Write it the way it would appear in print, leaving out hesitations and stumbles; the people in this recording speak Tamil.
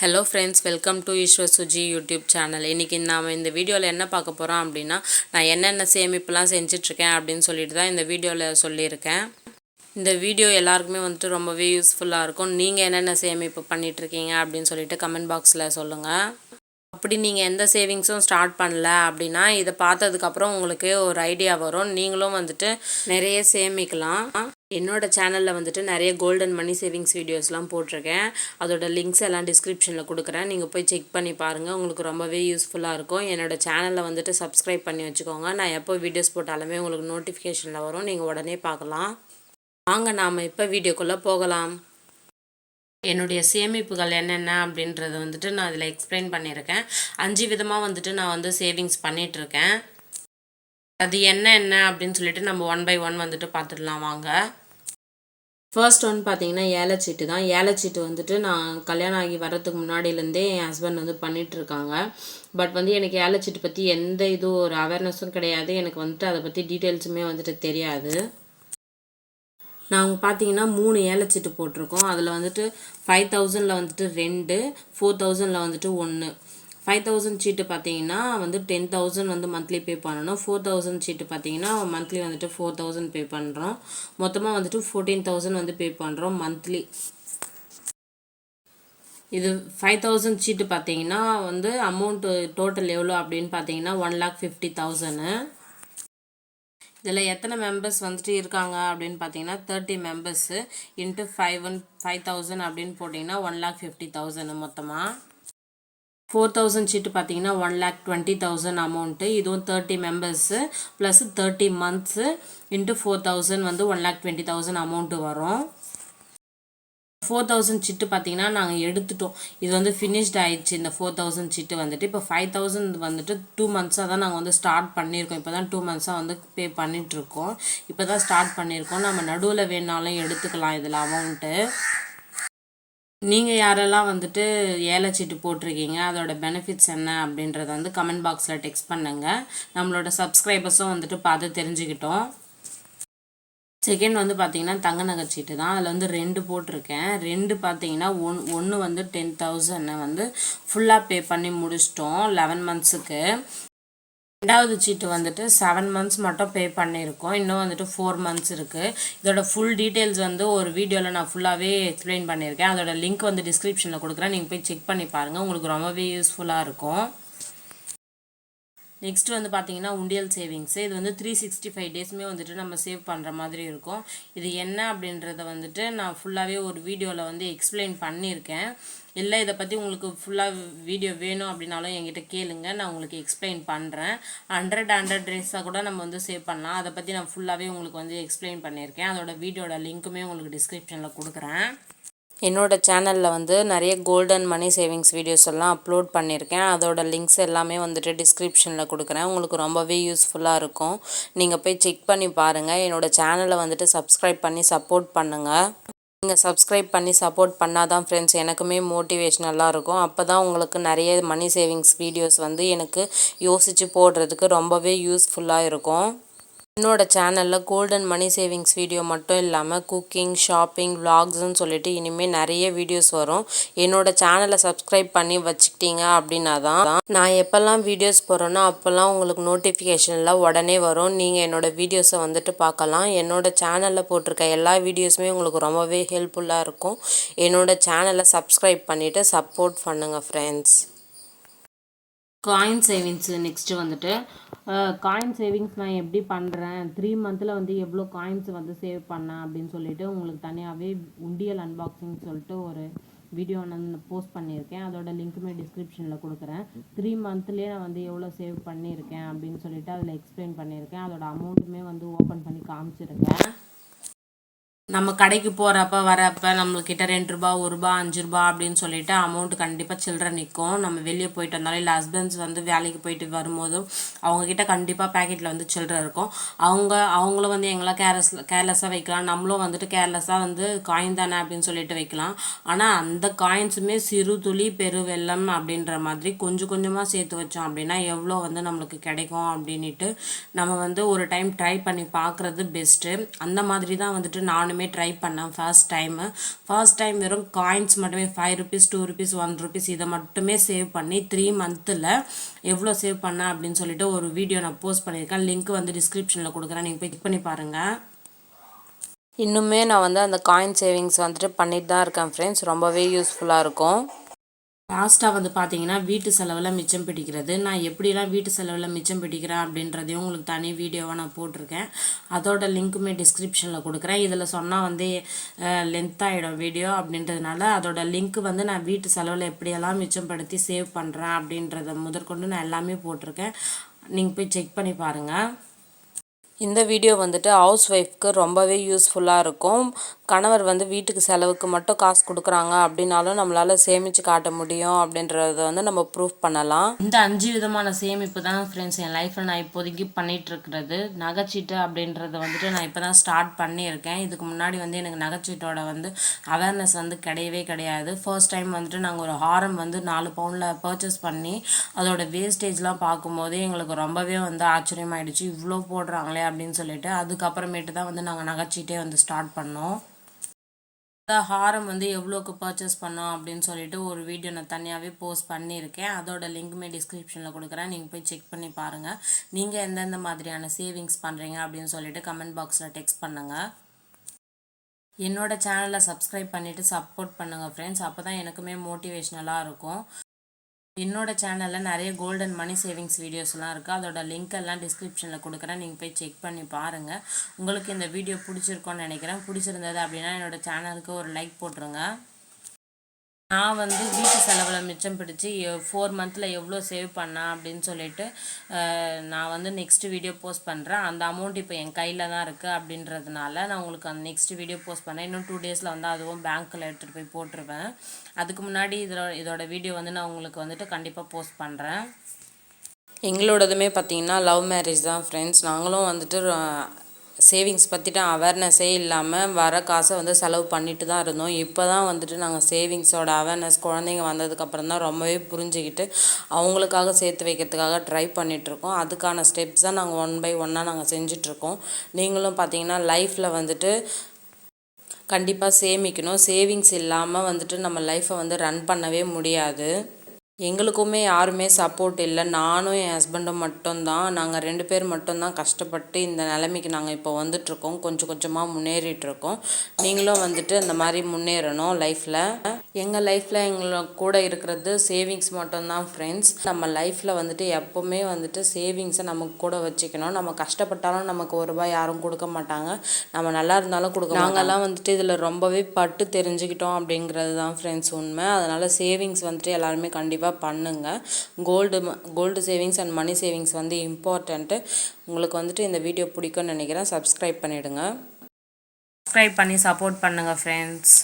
Hello friends, welcome to Eswar Suji YouTube channel. இன்றைக்கி நாம் இந்த வீடியோவில் என்ன பார்க்க போகிறோம் அப்படின்னா, நான் என்னென்ன சேமிப்புலாம் செஞ்சிட்ருக்கேன் அப்படின்னு சொல்லிட்டு தான் இந்த வீடியோவில் சொல்லியிருக்கேன். இந்த வீடியோ எல்லாருக்குமே வந்துட்டு ரொம்பவே யூஸ்ஃபுல்லாக இருக்கும். நீங்கள் என்னென்ன சேமிப்பு பண்ணிகிட்ருக்கீங்க அப்படின்னு சொல்லிட்டு கமெண்ட் பாக்ஸில் சொல்லுங்கள். அப்படி நீங்கள் எந்த சேவிங்ஸும் ஸ்டார்ட் பண்ணல அப்படின்னா, இதை பார்த்ததுக்கப்புறம் உங்களுக்கு ஒரு ஐடியா வரும். நீங்களும் வந்துட்டு நிறைய சேமிக்கலாம். என்னோடய சேனலில் வந்துட்டு நிறைய கோல்டன் மணி சேவிங்ஸ் வீடியோஸ்லாம் போட்டிருக்கேன். அதோட லிங்க்ஸ் எல்லாம் டிஸ்கிரிப்ஷனில் கொடுக்குறேன். நீங்கள் போய் செக் பண்ணி பாருங்கள். உங்களுக்கு ரொம்பவே யூஸ்ஃபுல்லாக இருக்கும். என்னோடய சேனலில் வந்துட்டு சப்ஸ்கிரைப் பண்ணி வச்சுக்கோங்க. நான் எப்போ வீடியோஸ் போட்டாலுமே உங்களுக்கு நோட்டிஃபிகேஷனில் வரும். நீங்கள் உடனே பார்க்கலாம். வாங்க நாம் இப்போ வீடியோக்குள்ளே போகலாம். என்னுடைய சேமிப்புகள் என்னென்ன அப்படின்றத வந்துட்டு நான் இதில் எக்ஸ்பிளைன் பண்ணியிருக்கேன். 5 விதமாக வந்துட்டு நான் வந்து சேவிங்ஸ் பண்ணிகிட்ருக்கேன். அது என்ன அப்படின்னு சொல்லிட்டு நம்ம 1 by 1 வந்துட்டு பார்த்துடலாம் வாங்க. ஃபர்ஸ்ட் ஒன் பார்த்தீங்கன்னா ஏலச்சீட்டு தான். ஏலச்சீட்டு வந்துட்டு நான் கல்யாணம் ஆகி வர்றதுக்கு முன்னாடியிலேருந்தே என் ஹஸ்பண்ட் வந்து பண்ணிகிட்ருக்காங்க. பட் வந்து எனக்கு ஏலச்சீட்டு பற்றி எந்த இதுவும் ஒரு அவேர்னஸும் கிடையாது. எனக்கு வந்துட்டு அதை பற்றி டீட்டெயில்ஸுமே வந்துட்டு தெரியாது. நாங்கள் பார்த்தீங்கன்னா 3 ஏலச்சீட்டு போட்டிருக்கோம். அதில் வந்துட்டு 5000 வந்துட்டு 2, 4000 வந்துட்டு 1. 5000 சீட்டு பார்த்தீங்கன்னா வந்து 10,000 வந்து மந்த்லி பே பண்ணணும். 4000 சீட்டு பார்த்தீங்கன்னா மந்த்லி வந்துட்டு 4000 பே பண்ணுறோம். மொத்தமாக வந்துட்டு 14,000 வந்து பே பண்ணுறோம் மந்த்லி. இது 5000 சீட்டு பார்த்தீங்கன்னா வந்து அமௌண்ட்டு டோட்டல் எவ்வளோ அப்படின்னு பார்த்தீங்கன்னா 1,50,000. இதில் எத்தனை மெம்பர்ஸ் வந்துட்டு இருக்காங்க அப்படின்னு பார்த்தீங்கன்னா 30 மெம்பர்ஸு இன்ட்டு 5,000 அப்படின்னு போட்டிங்கன்னா 1,50,000 மொத்தமாக. 4000 சீட்டு பார்த்தீங்கன்னா 1,20,000 அமௌண்ட்டு. இதுவும் 30 மெம்பர்ஸு ப்ளஸ் 30 மந்த்ஸு இன்ட்டு 4,000 வந்து 1,20,000 அமௌண்ட்டு வரும். 4000 சீட்டு பார்த்தீங்கன்னா நாங்கள் எடுத்துட்டோம். இது வந்து ஃபினிஷ்ட் ஆயிடுச்சு. இந்த 4000 சீட்டு வந்துட்டு இப்போ 5000 வந்துட்டு 2 மந்த்ஸாக தான் நாங்கள் வந்து ஸ்டார்ட் பண்ணியிருக்கோம். இப்போ தான் 2 மந்த்ஸாக வந்து பே பண்ணிகிட்ருக்கோம். இப்போ தான் ஸ்டார்ட் பண்ணியிருக்கோம். நம்ம நடுவில் வேணாலும் எடுத்துக்கலாம் இதில் அமௌண்ட்டு. நீங்கள் யாரெல்லாம் வந்துட்டு ஏலச்சீட்டு போட்டிருக்கீங்க, அதோட பெனிஃபிட்ஸ் என்ன அப்படின்றத வந்து கமெண்ட் பாக்ஸில் டெக்ஸ்ட் பண்ணுங்கள். நம்மளோட சப்ஸ்கிரைபர்ஸும் வந்துட்டு பார்த்து தெரிஞ்சுக்கிட்டோம். செகண்ட் வந்து பார்த்தீங்கன்னா தங்க நகைச்சீட்டு தான். அதில் வந்து 2 போட்டிருக்கேன். 2 பார்த்தீங்கன்னா ஒன்று வந்து 10,000 வந்து ஃபுல்லாக பே பண்ணி முடிச்சிட்டோம் 11 மந்த்ஸுக்கு. 2வது சீட்டு வந்துட்டு 7 மந்த்ஸ் மட்டும் பே பண்ணியிருக்கோம். இன்னும் வந்துட்டு 4 மந்த்ஸ் இருக்குது. இதோட ஃபுல் டீட்டெயில்ஸ் வந்து ஒரு வீடியோவில் நான் ஃபுல்லாகவே எக்ஸ்பிளைன் பண்ணியிருக்கேன். அதோட லிங்க் வந்து டிஸ்கிரிப்ஷனில் கொடுக்குறேன். நீங்கள் போய் செக் பண்ணி பாருங்கள். உங்களுக்கு ரொம்பவே யூஸ்ஃபுல்லாக இருக்கும். நெக்ஸ்ட் வந்து பார்த்தீங்கன்னா உண்டியல் சேவிங்ஸு. இது வந்து 365 டேஸுமே வந்துட்டு நம்ம சேவ் பண்ணுற மாதிரி இருக்கும். இது என்ன அப்படின்றத வந்துட்டு நான் ஃபுல்லாகவே ஒரு வீடியோவில் வந்து எக்ஸ்பிளைன் பண்ணியிருக்கேன். இல்லை இதை பற்றி உங்களுக்கு ஃபுல்லாக வீடியோ வேணும் அப்படின்னாலும் என்கிட்ட கேளுங்க, நான் உங்களுக்கு எக்ஸ்பிளைன் பண்ணுறேன். 100 டேஸாக கூட நம்ம வந்து சேவ் பண்ணலாம். அதை பற்றி நான் ஃபுல்லாகவே உங்களுக்கு வந்து எக்ஸ்பிளைன் பண்ணியிருக்கேன். அதோட வீடியோட லிங்க்குமே உங்களுக்கு டிஸ்கிரிப்ஷனில் கொடுக்குறேன். என்னோடய சேனலில் வந்து நிறைய கோல்டன் மணி சேவிங்ஸ் வீடியோஸ் எல்லாம் அப்லோட் பண்ணியிருக்கேன். அதோட லிங்க்ஸ் எல்லாமே வந்துட்டு டிஸ்கிரிப்ஷனில் கொடுக்குறேன். உங்களுக்கு ரொம்பவே யூஸ்ஃபுல்லாக இருக்கும். நீங்கள் போய் செக் பண்ணி பாருங்கள். என்னோடய சேனலை வந்துட்டு சப்ஸ்கிரைப் பண்ணி சப்போர்ட் பண்ணுங்கள். நீங்கள் சப்ஸ்கிரைப் பண்ணி சப்போர்ட் பண்ணால் தான் ஃப்ரெண்ட்ஸ் எனக்குமே மோட்டிவேஷ்னலாக இருக்கும். அப்போ தான் உங்களுக்கு நிறைய மணி சேவிங்ஸ் வீடியோஸ் வந்து எனக்கு யோசித்து போடுறதுக்கு ரொம்பவே யூஸ்ஃபுல்லாக இருக்கும். என்னோட சேனலில் கோல்டன் மணி சேவிங்ஸ் வீடியோ மட்டும் இல்லாமல் குக்கிங், ஷாப்பிங், விளாக்ஸ்ன்னு சொல்லிட்டு இனிமேல் நிறைய வீடியோஸ் வரும். என்னோட சேனலை சப்ஸ்கிரைப் பண்ணி வச்சுக்கிட்டீங்க அப்படின்னா தான் நான் எப்போல்லாம் வீடியோஸ் போடுறேனோ அப்போல்லாம் உங்களுக்கு நோட்டிஃபிகேஷனில் உடனே வரும். நீங்கள் என்னோடய வீடியோஸை வந்துட்டு பார்க்கலாம். என்னோடய சேனலில் போட்டிருக்க எல்லா வீடியோஸுமே உங்களுக்கு ரொம்பவே ஹெல்ப்ஃபுல்லாக இருக்கும். என்னோடய சேனலை சப்ஸ்கிரைப் பண்ணிவிட்டு சப்போர்ட் பண்ணுங்கள் ஃப்ரெண்ட்ஸ். காயின் சேவிங்ஸு நெக்ஸ்ட்டு வந்துட்டு காயின் சேவிங்ஸ் நான் எப்படி பண்ணுறேன், 3 மந்தில் வந்து எவ்வளோ காயின்ஸ் வந்து சேவ் பண்ணேன் அப்படின்னு சொல்லிட்டு உங்களுக்கு தனியாகவே உண்டியல் அன்பாக்சிங் சொல்லிட்டு ஒரு வீடியோ நான் போஸ்ட் பண்ணியிருக்கேன். அதோட லிங்க்குமே டிஸ்கிரிப்ஷனில் கொடுக்குறேன். 3 மந்த்லேயே நான் வந்து எவ்வளோ சேவ் பண்ணியிருக்கேன் அப்படின்னு சொல்லிட்டு அதில் எக்ஸ்பிளைன் பண்ணியிருக்கேன். அதோட அமௌண்ட்டுமே வந்து ஓப்பன் பண்ணி காமிச்சிருக்கேன். நம்ம கடைக்கு போகிறப்ப வரப்போ நம்மக்கிட்ட 2 ரூபா, 1 ரூபா, 5 ரூபா அப்படின்னு சொல்லிட்டு அமௌண்ட் கண்டிப்பாக சில்லறை நிற்கும். நம்ம வெளியே போயிட்டு வந்தாலும் இல்லை ஹஸ்பண்ட்ஸ் வந்து வேலைக்கு போயிட்டு வரும்போதும் அவங்கக்கிட்ட கண்டிப்பாக பேக்கெட்டில் வந்து சில்லறை இருக்கும். அவங்களும் வந்து எங்களாம் கேர்லெஸ்ஸாக வைக்கலாம். நம்மளும் வந்துட்டு கேர்லெஸ்ஸாக வந்து காயின் தானே அப்படின்னு சொல்லிட்டு வைக்கலாம். ஆனால் அந்த காயின்ஸுமே சிறு துளி பெரு வெள்ளம் அப்படின்ற மாதிரி கொஞ்சம் கொஞ்சமாக சேர்த்து வச்சோம் அப்படின்னா எவ்வளோ வந்து நம்மளுக்கு கிடைக்கும் அப்படின்ட்டு நம்ம வந்து ஒரு டைம் ட்ரை பண்ணி பார்க்குறது பெஸ்ட்டு. அந்த மாதிரி தான் வந்துட்டு நானுமே நானுமே ட்ரை பண்ணேன் ஃபர்ஸ்ட் டைம் வெறும் காயின்ஸ் மட்டுமே 5 rupees 2 rupees 1 rupees இதை மட்டுமே சேவ் பண்ணி 3 months எவ்வளோ சேவ் பண்ணேன் அப்படின்னு சொல்லிட்டு ஒரு வீடியோ நான் போஸ்ட் பண்ணியிருக்கேன். லிங்க் வந்து டிஸ்கிரிப்ஷனில் கொடுக்குறேன், நீங்கள் போய் செக் பண்ணி பாருங்கள். இன்னுமே நான் வந்து அந்த காயின் சேவிங்ஸ் வந்துட்டு பண்ணிட்டு தான் இருக்கேன் ஃப்ரெண்ட்ஸ். ரொம்பவே யூஸ்ஃபுல்லாக இருக்கும். லாஸ்ட்டாக வந்து பார்த்தீங்கன்னா வீட்டு செலவில் மிச்சம் பிடிக்கிறது. நான் எப்படிலாம் வீட்டு செலவில் மிச்சம் பிடிக்கிறேன் அப்படின்றதையும் உங்களுக்கு தனி வீடியோவாக நான் போட்டிருக்கேன். அதோட லிங்க்குமே டிஸ்கிரிப்ஷனில் கொடுக்குறேன். இதில் சொன்னால் வந்து லென்த் ஆகிடும் வீடியோ அப்படின்றதுனால அதோட லிங்க் வந்து நான் வீட்டு செலவில் எப்படியெல்லாம் மிச்சப்படுத்தி சேவ் பண்ணுறேன் அப்படின்றத முதற்கொண்டு நான் எல்லாமே போட்டிருக்கேன். நீங்கள் போய் செக் பண்ணி பாருங்கள். இந்த வீடியோ வந்துட்டு ஹவுஸ் ஒய்ஃப்க்கு ரொம்பவே யூஸ்ஃபுல்லாக இருக்கும். கணவர் வந்து வீட்டுக்கு செலவுக்கு மட்டும் காசு கொடுக்குறாங்க அப்படின்னாலும் நம்மளால் சேமித்து காட்ட முடியும் அப்படின்றத வந்து நம்ம ப்ரூஃப் பண்ணலாம். இந்த 5 விதமான சேமிப்பு தான் ஃப்ரெண்ட்ஸ் என் லைஃப்பில் நான் இப்போதைக்கு பண்ணிகிட்ருக்கிறது. நகைச்சீட்டு அப்படின்றத வந்துட்டு நான் இப்போ தான் ஸ்டார்ட் பண்ணியிருக்கேன். இதுக்கு முன்னாடி வந்து எனக்கு நகைச்சீட்டோட வந்து அவேர்னஸ் வந்து கிடையவே கிடையாது. ஃபர்ஸ்ட் டைம் வந்துட்டு நாங்கள் ஒரு ஹாரம் வந்து 4 பவுனில் பர்ச்சேஸ் பண்ணி அதோட வேஸ்டேஜ்லாம் பார்க்கும்போது எங்களுக்கு ரொம்பவே வந்து ஆச்சரியமாயிடுச்சு. இவ்வளோ போடுறாங்களே அப்படின்னு சொல்லிட்டு அதுக்கப்புறமேட்டு தான் வந்து நாங்கள் நகைச்சீட்டே வந்து ஸ்டார்ட் பண்ணோம். ஹாரம் வந்து எவ்வளோக்கு பர்ச்சேஸ் பண்ணோம் அப்படின்னு சொல்லிட்டு ஒரு வீடியோ நான் தனியாகவே போஸ்ட் பண்ணியிருக்கேன். அதோட லிங்க்குமே டிஸ்கிரிப்ஷனில் கொடுக்குறேன், நீங்கள் போய் செக் பண்ணி பாருங்கள். நீங்கள் எந்தெந்த மாதிரியான சேவிங்ஸ் பண்ணுறீங்க அப்படின்னு சொல்லிட்டு கமெண்ட் பாக்ஸில் டெக்ஸ்ட் பண்ணுங்கள். என்னோட சேனலை சப்ஸ்கிரைப் பண்ணிவிட்டு சப்போர்ட் பண்ணுங்கள் ஃப்ரெண்ட்ஸ். அப்போ தான் எனக்குமே மோட்டிவேஷ்னலாக இருக்கும். என்னோட சேனலில் நிறைய கோல்டன் மணி சேவிங்ஸ் வீடியோஸ்லாம் இருக்குது. அதோட லிங்க் எல்லாம் டிஸ்கிரிப்ஷனில் கொடுக்குறேன், நீங்கள் போய் செக் பண்ணி பாருங்கள். உங்களுக்கு இந்த வீடியோ பிடிச்சிருக்கோன்னு நினைக்கிறேன். பிடிச்சிருந்தது அப்படின்னா என்னோடய சேனலுக்கு ஒரு லைக் போட்டுருங்க. நான் வந்து வீட்டு செலவில் மிச்சம் பிடிச்சி 4 months எவ்வளோ சேவ் பண்ணேன் அப்படின்னு சொல்லிட்டு நான் வந்து நெக்ஸ்ட் வீடியோ போஸ்ட் பண்ணுறேன். அந்த அமௌண்ட் இப்போ என் கையில் தான் இருக்குது அப்படின்றதுனால நான் உங்களுக்கு அந்த நெக்ஸ்ட் வீடியோ போஸ்ட் பண்ணேன். இன்னும் 2 days வந்து அதுவும் பேங்க்கில் எடுத்துகிட்டு போய் போட்டுருவேன். அதுக்கு முன்னாடி இதோட வீடியோ வந்து நான் உங்களுக்கு வந்துட்டு கண்டிப்பாக போஸ்ட் பண்ணுறேன். எங்களோடதுமே பார்த்திங்கன்னா லவ் மேரேஜ் தான் ஃப்ரெண்ட்ஸ். நாங்களும் வந்துட்டு சேவிங்ஸ் பற்றிட்டு அவேர்னஸே இல்லாமல் வர காசை வந்து செலவு பண்ணிட்டு தான் இருந்தோம். இப்போ தான் வந்துட்டு நாங்கள் சேவிங்ஸோட அவேர்னஸ் குழந்தைங்க வந்ததுக்கப்புறம் தான் ரொம்பவே புரிஞ்சுக்கிட்டு அவங்களுக்காக சேர்த்து வைக்கிறதுக்காக ட்ரை பண்ணிகிட்ருக்கோம். அதுக்கான ஸ்டெப்ஸ் தான் நாங்கள் 1 by 1 நாங்கள் செஞ்சிட்ருக்கோம். நீங்களும் பார்த்தீங்கன்னா லைஃப்பில் வந்துட்டு கண்டிப்பாக சேமிக்கணும். சேவிங்ஸ் இல்லாமல் வந்துட்டு நம்ம லைஃப்பை வந்து ரன் பண்ணவே முடியாது. எங்களுக்குமே யாருமே சப்போர்ட் இல்லை. நானும் என் ஹஸ்பண்டும் மட்டும்தான். நாங்கள் 2 பேர் மட்டும்தான் கஷ்டப்பட்டு இந்த நிலைமைக்கு நாங்கள் இப்போ வந்துட்ருக்கோம். கொஞ்சம் கொஞ்சமாக முன்னேறிட்டுருக்கோம். நீங்களும் வந்துட்டு அந்த மாதிரி முன்னேறணும் லைஃப்பில். எங்கள் லைஃப்பில் எங்களை கூட இருக்கிறது சேவிங்ஸ் மட்டும்தான் ஃப்ரெண்ட்ஸ். நம்ம லைஃப்பில் வந்துட்டு எப்போவுமே வந்துட்டு சேவிங்ஸை நமக்கு கூட வச்சுக்கணும். நம்ம கஷ்டப்பட்டாலும் நமக்கு ₹1 யாரும் கொடுக்க மாட்டாங்க. நம்ம நல்லா இருந்தாலும் கொடுக்க மாட்டாங்க. நாங்கள்லாம் வந்துட்டு இதில் ரொம்பவே பட்டு தெரிஞ்சுக்கிட்டோம் அப்படிங்கிறது தான் ஃப்ரெண்ட்ஸ் உண்மை. அதனால் சேவிங்ஸ் வந்துட்டு எல்லாருமே கண்டிப்பாக பண்ணுங்க. Gold savings and money savings வந்து இம்பார்ட்டண்ட்டு. உங்களுக்கு வந்துட்டு இந்த வீடியோ பிடிக்கும்னு நினைக்கிறேன். சப்ஸ்கிரைப் பண்ணிவிடுங்க. சப்ஸ்கிரைப் பண்ணி சப்போர்ட் பண்ணுங்கள் ஃப்ரெண்ட்ஸ்.